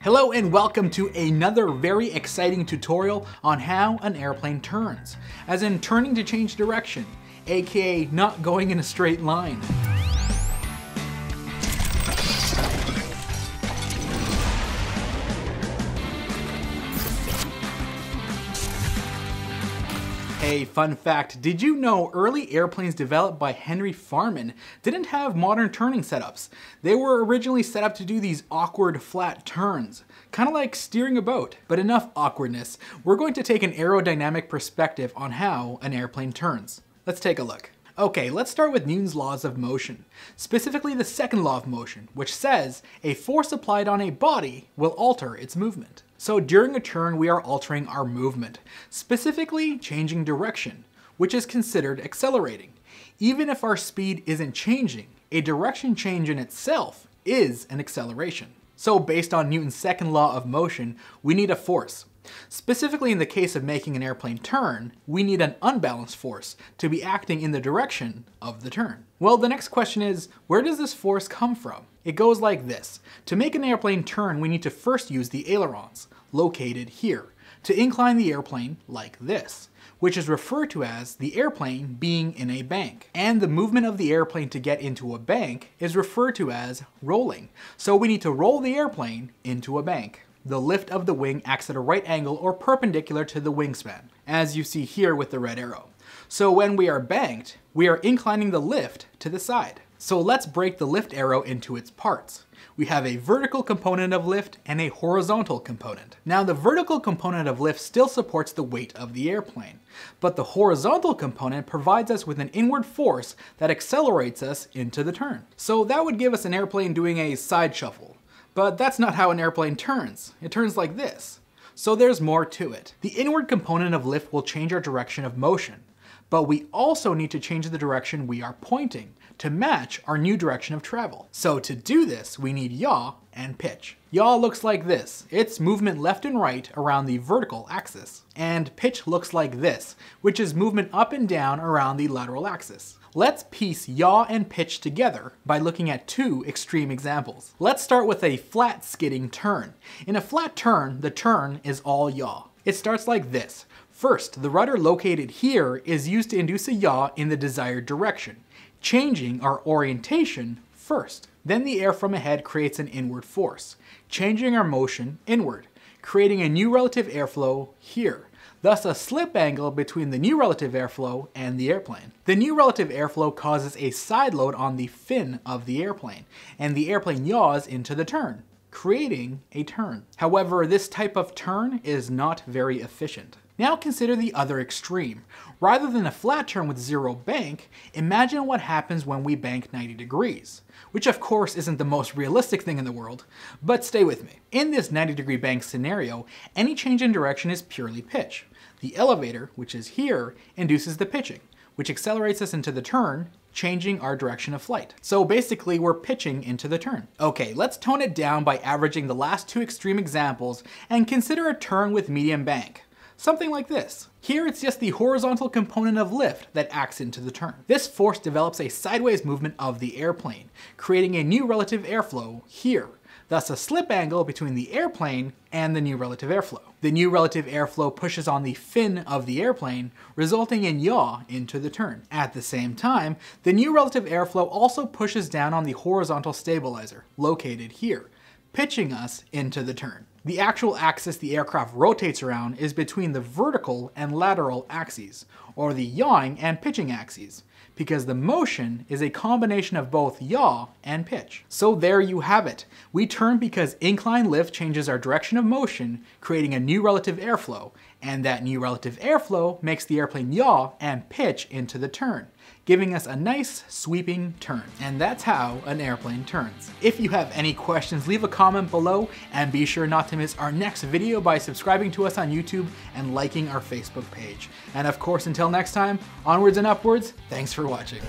Hello and welcome to another very exciting tutorial on how an airplane turns, as in turning to change direction, aka not going in a straight line. Hey, fun fact, did you know early airplanes developed by Henry Farman didn't have modern turning setups? They were originally set up to do these awkward flat turns, kind of like steering a boat. But enough awkwardness, we're going to take an aerodynamic perspective on how an airplane turns. Let's take a look. Okay, let's start with Newton's laws of motion, specifically the second law of motion, which says a force applied on a body will alter its movement. So during a turn, we are altering our movement, specifically changing direction, which is considered accelerating. Even if our speed isn't changing, a direction change in itself is an acceleration. So based on Newton's second law of motion, we need a force. Specifically in the case of making an airplane turn, we need an unbalanced force to be acting in the direction of the turn. Well, the next question is, where does this force come from? It goes like this. To make an airplane turn, we need to first use the ailerons, located here, to incline the airplane like this, which is referred to as the airplane being in a bank. And the movement of the airplane to get into a bank is referred to as rolling. So we need to roll the airplane into a bank. The lift of the wing acts at a right angle or perpendicular to the wingspan, as you see here with the red arrow. So when we are banked, we are inclining the lift to the side. So let's break the lift arrow into its parts. We have a vertical component of lift and a horizontal component. Now the vertical component of lift still supports the weight of the airplane, but the horizontal component provides us with an inward force that accelerates us into the turn. So that would give us an airplane doing a side shuffle. But that's not how an airplane turns. It turns like this. So there's more to it. The inward component of lift will change our direction of motion, but we also need to change the direction we are pointing to match our new direction of travel. So to do this, we need yaw and pitch. Yaw looks like this. It's movement left and right around the vertical axis. And pitch looks like this, which is movement up and down around the lateral axis. Let's piece yaw and pitch together by looking at two extreme examples. Let's start with a flat skidding turn. In a flat turn, the turn is all yaw. It starts like this. First, the rudder located here is used to induce a yaw in the desired direction, changing our orientation first. Then the air from ahead creates an inward force, changing our motion inward, creating a new relative airflow here. Thus a slip angle between the new relative airflow and the airplane. The new relative airflow causes a side load on the fin of the airplane, and the airplane yaws into the turn, creating a turn. However, this type of turn is not very efficient. Now consider the other extreme. Rather than a flat turn with zero bank, imagine what happens when we bank 90 degrees. Which of course isn't the most realistic thing in the world, but stay with me. In this 90-degree bank scenario, any change in direction is purely pitch. The elevator, which is here, induces the pitching, which accelerates us into the turn, changing our direction of flight. So basically we're pitching into the turn. Okay, let's tone it down by averaging the last two extreme examples and consider a turn with medium bank. Something like this. Here it's just the horizontal component of lift that acts into the turn. This force develops a sideways movement of the airplane, creating a new relative airflow here. Thus a slip angle between the airplane and the new relative airflow. The new relative airflow pushes on the fin of the airplane, resulting in yaw into the turn. At the same time, the new relative airflow also pushes down on the horizontal stabilizer, located here, pitching us into the turn. The actual axis the aircraft rotates around is between the vertical and lateral axes, or the yawing and pitching axes, because the motion is a combination of both yaw and pitch. So there you have it. We turn because incline lift changes our direction of motion, creating a new relative airflow, and that new relative airflow makes the airplane yaw and pitch into the turn, giving us a nice sweeping turn. And that's how an airplane turns. If you have any questions, leave a comment below, and be sure not to miss our next video by subscribing to us on YouTube and liking our Facebook page. And of course, until next time, onwards and upwards, thanks for watching.